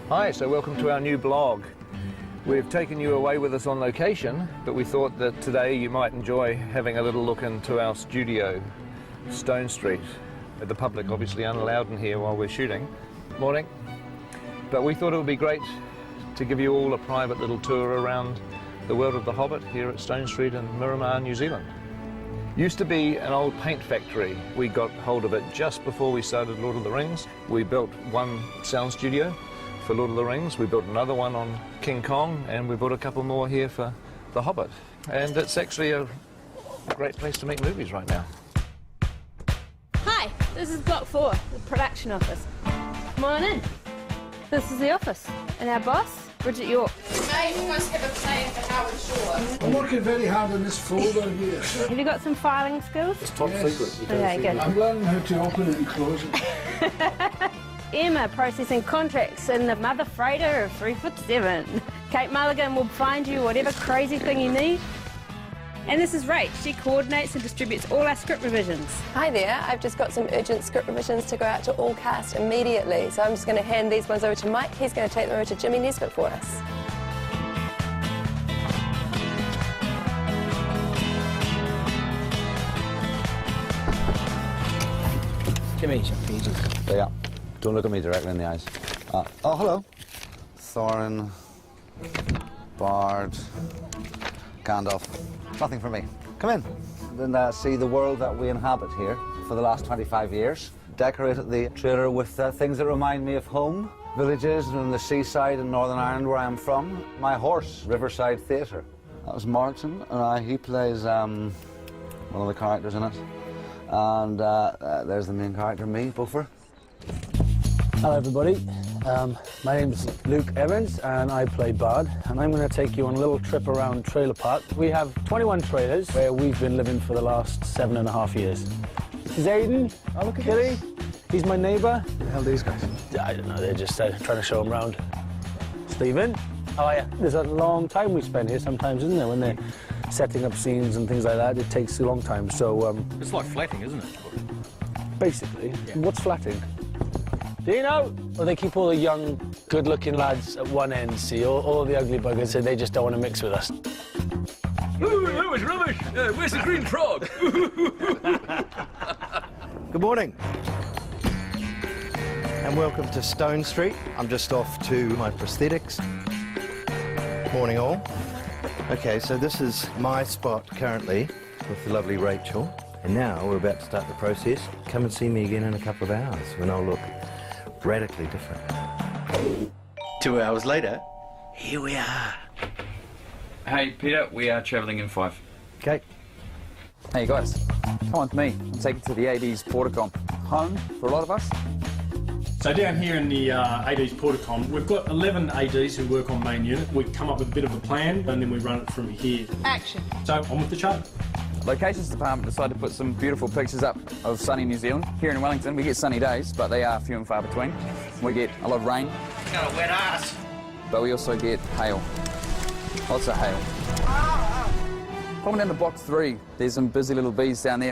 Hi, so welcome to our new blog. We've taken you away with us on location, but we thought that today you might enjoy having a little look into our studio, Stone Street. The public obviously aren't allowed in here while we're shooting. Morning. But we thought it would be great to give you all a private little tour around the world of the Hobbit here at Stone Street in Miramar, New Zealand. Used to be an old paint factory. We got hold of it just before we started Lord of the Rings. We built one sound studio for Lord of the Rings. We built another one on King Kong, and we built a couple more here for The Hobbit. And it's actually a great place to make movies right now. Hi, this is Block 4, the production office. Come on in. This is the office. And our boss, Bridget York. Mate, you must have a plan for Howard Shore. I'm working very hard on this folder here. Have you got some filing skills? It's top secret. Okay, good. I'm learning how to open it and close it. Emma processing contracts in the mother freighter of 3'7". Kate Mulligan will find you whatever crazy thing you need. And this is Rach. She coordinates and distributes all our script revisions. Hi there, I've just got some urgent script revisions to go out to all cast immediately. So I'm just going to hand these ones over to Mike. He's going to take them over to Jimmy Nesbitt for us. Jimmy, Yeah, don't look at me directly in the eyes. Oh, hello. Thorin, Bard, Gandalf. Nothing for me. Come in and see the world that we inhabit here for the last 25 years. Decorated the trailer with things that remind me of home. Villages and the seaside in Northern Ireland where I'm from. My horse, Riverside Theatre. That was Martin, and he plays one of the characters in it. And there's the main character, me, Beaufort. Hello everybody, my name's Luke Evans and I play Bard, and I'm going to take you on a little trip around Trailer Park. We have 21 trailers where we've been living for the last 7.5 years. This is Aidan. Oh, look at Kitty. He's my neighbour. Who the hell are these guys? I don't know, they're just trying to show him around. Stephen. How are you? There's a long time we spend here sometimes, isn't there, when they're setting up scenes and things like that. It takes a long time, so... It's like flatting, isn't it? Basically. Yeah. What's flatting? Do you know? Well, they keep all the young, good-looking lads at one end, see, all the ugly buggers, and they just don't want to mix with us. Ooh, that was rubbish. Where's the green frog? Good morning. And welcome to Stone Street. I'm just off to my prosthetics. Morning all. Okay, so this is my spot currently with the lovely Rachel. And now we're about to start the process. Come and see me again in a couple of hours when I'll look radically different. 2 hours later, here we are. Hey, Peter, we are travelling in 5. Okay. Hey guys, come on with me. I'm taking to the AD's Portacom. Home for a lot of us. So down here in the AD's Portacom, we've got 11 ADs who work on main unit. We come up with a bit of a plan and then we run it from here. Action. So on with the show. Locations department decided to put some beautiful pictures up of sunny New Zealand. Here in Wellington, we get sunny days, but they are few and far between. We get a lot of rain. Got a wet ass. But we also get hail. Lots of hail. Coming down to box 3, there's some busy little bees down there.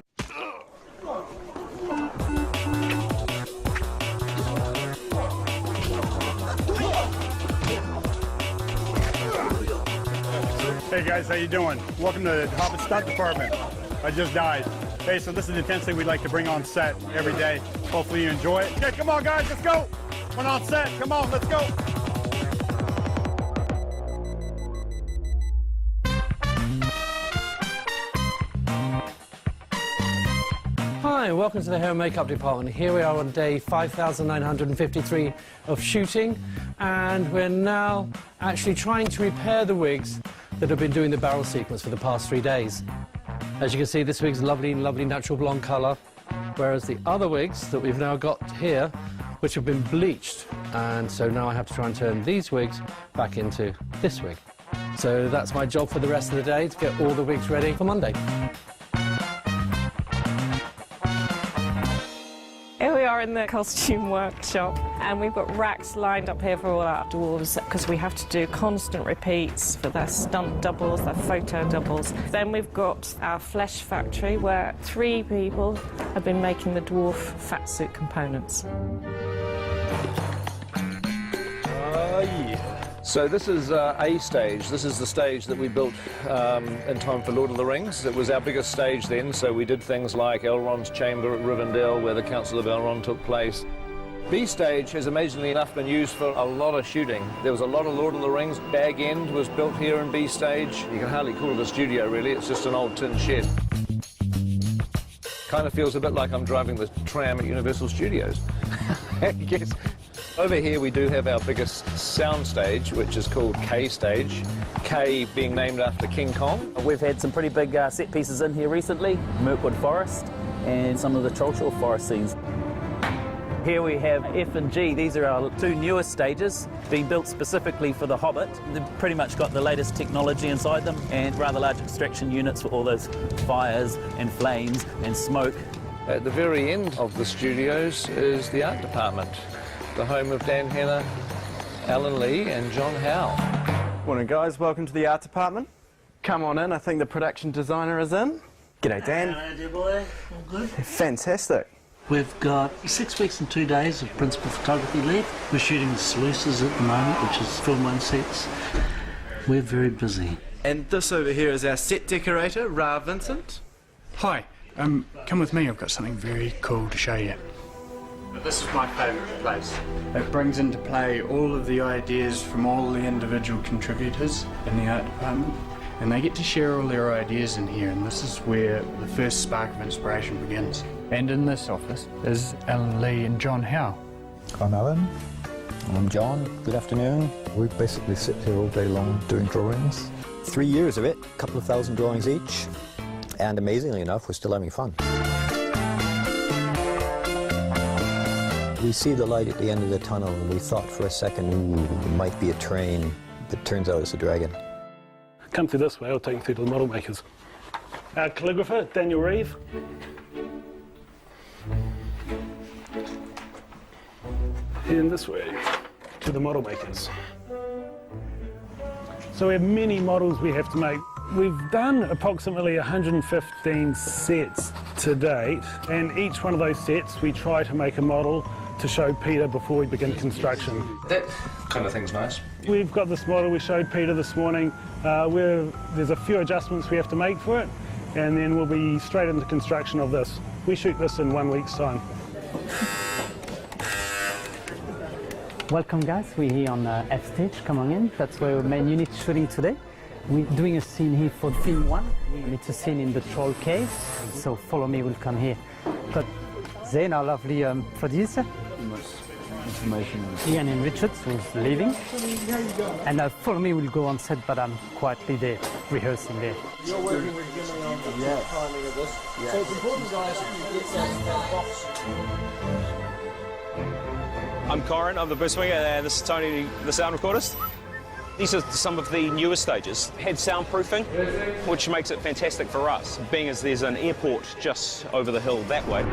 Hey guys, how you doing? Welcome to the Hobbit Stunt Department. I just died. Hey, so this is the intensity we'd like to bring on set every day. Hopefully you enjoy it. Okay, come on guys, let's go. We're on set, come on, let's go. Hi, welcome to the hair and makeup department. Here we are on day 5,953 of shooting, and we're now actually trying to repair the wigs that have been doing the barrel sequence for the past 3 days. As you can see, this wig's lovely natural blonde colour, whereas the other wigs that we've now got here, which have been bleached, and so now I have to try and turn these wigs back into this wig. So that's my job for the rest of the day, to get all the wigs ready for Monday. Here we are in the costume workshop, and we've got racks lined up here for all our dwarves because we have to do constant repeats for their stunt doubles, their photo doubles. Then we've got our flesh factory where 3 people have been making the dwarf fat suit components. So this is A stage. This is the stage that we built in time for Lord of the Rings. It was our biggest stage then, so we did things like Elrond's chamber at Rivendell, where the Council of Elrond took place. B stage has amazingly enough been used for a lot of shooting. There was a lot of Lord of the Rings. Bag End was built here in B stage. You can hardly call it a studio really, it's just an old tin shed. Kind of feels a bit like I'm driving the tram at Universal Studios. I guess. Over here we do have our biggest sound stage, which is called K stage. K being named after King Kong. We've had some pretty big set pieces in here recently, Mirkwood Forest and some of the Trollshaw Forest scenes. Here we have F and G. These are our two newest stages, being built specifically for The Hobbit. They've pretty much got the latest technology inside them and rather large extraction units for all those fires and flames and smoke. At the very end of the studios is the art department, the home of Dan Henner, Alan Lee and John Howe. Morning guys, welcome to the art department. Come on in, I think the production designer is in. G'day Dan. Hello dear boy, all good? Fantastic. We've got 6 weeks and 2 days of principal photography left. We're shooting the sluices at the moment, which is film one sets. We're very busy. And this over here is our set decorator, Ra Vincent. Hi, come with me. I've got something very cool to show you. This is my favourite place. It brings into play all of the ideas from all the individual contributors in the art department, and they get to share all their ideas in here, and this is where the first spark of inspiration begins. And in this office is Alan Lee and John Howe. I'm Alan. I'm John. Good afternoon. We basically sit here all day long doing drawings. 3 years of it, a couple of thousand drawings each, and amazingly enough, we're still having fun. We see the light at the end of the tunnel, and we thought for a second, ooh, it might be a train, but it turns out it's a dragon. Come through this way, I'll take you through to the model makers. Our calligrapher, Daniel Reeve. And this way to the model makers. So we have many models we have to make. We've done approximately 115 sets to date, and each one of those sets we try to make a model to show Peter before we begin construction. That kind of thing's nice. We've got this model we showed Peter this morning, where there's a few adjustments we have to make for it, and then we'll be straight into construction of this. We shoot this in 1 week's time. Welcome guys, we're here on F stage, come on in. That's where our main unit is shooting today. We're doing a scene here for film 1. It's a scene in the troll cave, so follow me, we'll come here. Got Zane, our lovely producer. Information. Ian and Richards, who's leaving. And follow me, we'll go on set, but I'm quietly there, rehearsing there. You're working with Jimmy on the timing of this. Yeah. So it's important, guys, that you get that box. I'm Corin, I'm the booth swinger, and this is Tony, the sound recordist. These are some of the newer stages. Had soundproofing, which makes it fantastic for us, being as there's an airport just over the hill that way.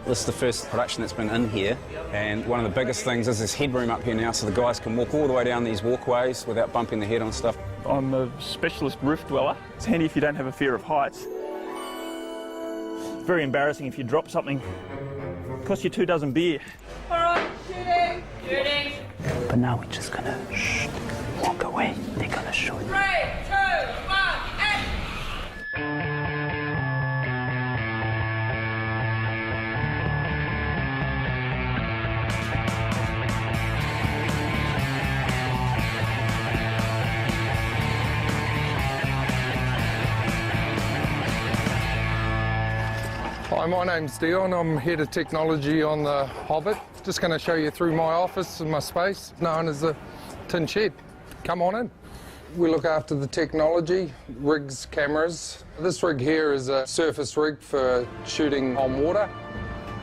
This is the first production that's been in here, and one of the biggest things is this headroom up here now, so the guys can walk all the way down these walkways without bumping their head on stuff. I'm a specialist roof dweller. It's handy if you don't have a fear of heights. It's very embarrassing if you drop something. It costs you 2 dozen beer. All right, shooting! Shooting! But now we're just gonna walk away. They're gonna shoot. 3, 2, 1, action! Hi, my name's Dion. I'm head of technology on the Hobbit. Just going to show you through my office and my space, known as the tin shed. Come on in. We look after the technology, rigs, cameras. This rig here is a surface rig for shooting on water.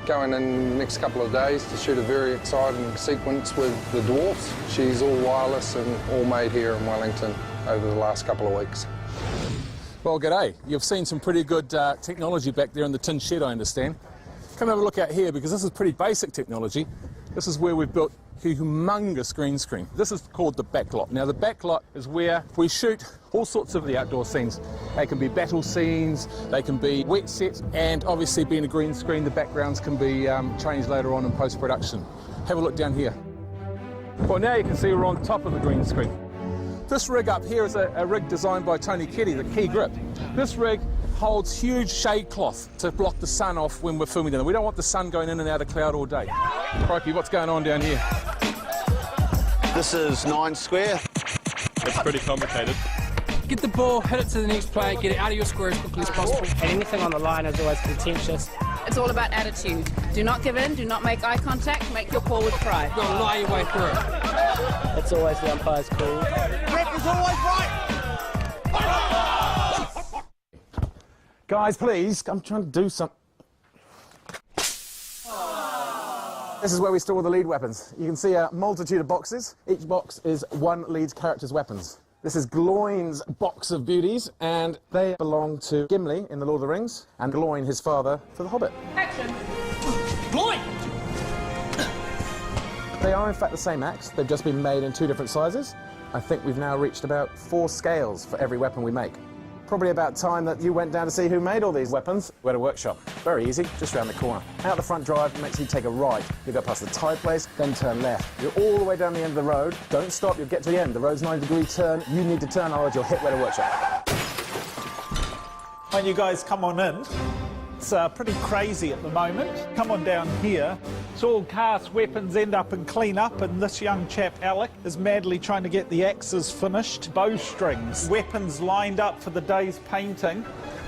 Going in the next couple of days to shoot a very exciting sequence with the dwarfs. She's all wireless and all made here in Wellington over the last couple of weeks. Well, g'day. You've seen some pretty good technology back there in the tin shed, I understand. Come have a look out here, because this is pretty basic technology. This is where we've built a humongous green screen. This is called the backlot. Now, the backlot is where we shoot all sorts of the outdoor scenes. They can be battle scenes, they can be wet sets, and obviously being a green screen, the backgrounds can be changed later on in post-production. Have a look down here. Well, now you can see we're on top of the green screen. This rig up here is a rig designed by Tony Keddy, the Key Grip. This rig holds huge shade cloth to block the sun off when we're filming them. We don't want the sun going in and out of cloud all day. Crikey, what's going on down here? This is 9 square. It's pretty complicated. Get the ball, hit it to the next player, get it out of your square as quickly as possible. And anything on the line is always contentious. It's all about attitude. Do not give in, do not make eye contact, make your call with pride. You've got to lie your way through it. It's always the umpire's call. Ref is always right! Guys, please, I'm trying to do something. This is where we store the lead weapons. You can see a multitude of boxes. Each box is one lead character's weapons. This is Gloin's box of beauties, and they belong to Gimli in The Lord of the Rings, and Gloin, his father, for The Hobbit. Action! Gloin! They are in fact the same axe, they've just been made in 2 different sizes. I think we've now reached about 4 scales for every weapon we make. Probably about time that you went down to see who made all these weapons. We're at a workshop. Very easy, just around the corner. Out the front drive, makes you take a right. You go past the tide place, then turn left. You're all the way down the end of the road. Don't stop, you'll get to the end. The road's 90-degree turn. You need to turn, otherwise you'll hit Weta Workshop. When you guys come on in, it's pretty crazy at the moment. Come on down here. It's all cast weapons end up in clean up, and this young chap, Alec, is madly trying to get the axes finished. Bowstrings, weapons lined up for the day's painting.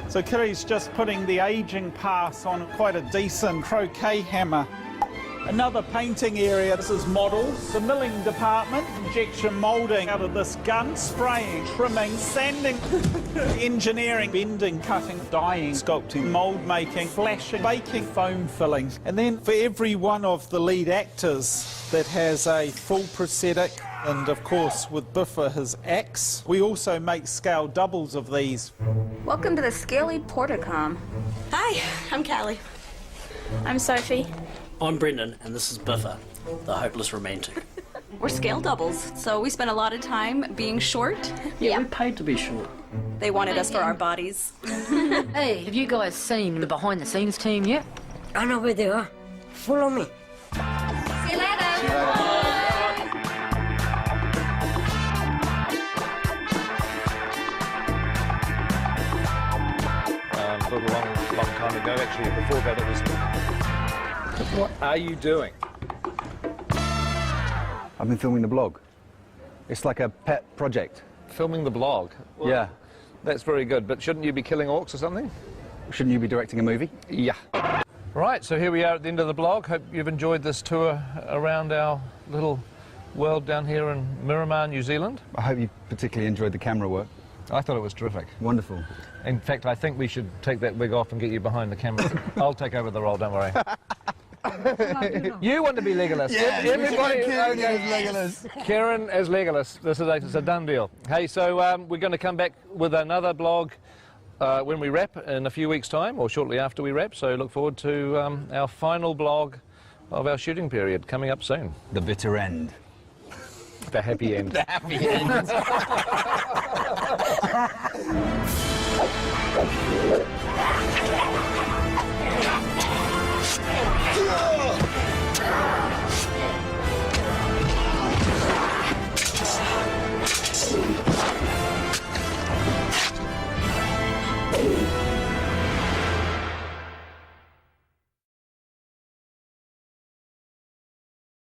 So Kiri's just putting the aging pass on quite a decent croquet hammer. Another painting area, this is models. The milling department, injection moulding out of this gun, spraying, trimming, sanding, engineering, bending, cutting, dyeing, sculpting, mould making, flashing, baking, foam filling. And then for every one of the lead actors that has a full prosthetic, and of course with Biffa his axe, we also make scale doubles of these. Welcome to the Scaly Portacom. Hi, I'm Callie. I'm Sophie. I'm Brendan, and this is Biffa, the hopeless romantic. We're scale doubles, so we spend a lot of time being short. Yeah, we're paid to be short. They wanted us for our bodies. Hey, have you guys seen the behind-the-scenes team yet? I know where they are. Follow me. See you later. A long time ago, actually, before that it was... What are you doing? I've been filming the blog. It's like a pet project. Filming the blog? Well, yeah. That's very good, but shouldn't you be killing orcs or something? Shouldn't you be directing a movie? Yeah. Right, so here we are at the end of the blog. Hope you've enjoyed this tour around our little world down here in Miramar, New Zealand. I hope you particularly enjoyed the camera work. I thought it was terrific. Wonderful. In fact, I think we should take that wig off and get you behind the camera. I'll take over the role, don't worry. You want to be Legolas. Yes, everybody. Kieran as Legolas. Kieran as Legolas. This is it's a done deal. Hey, so we're going to come back with another blog when we wrap in a few weeks' time, or shortly after we wrap. So look forward to our final blog of our shooting period coming up soon. The bitter end. The happy end. The happy end.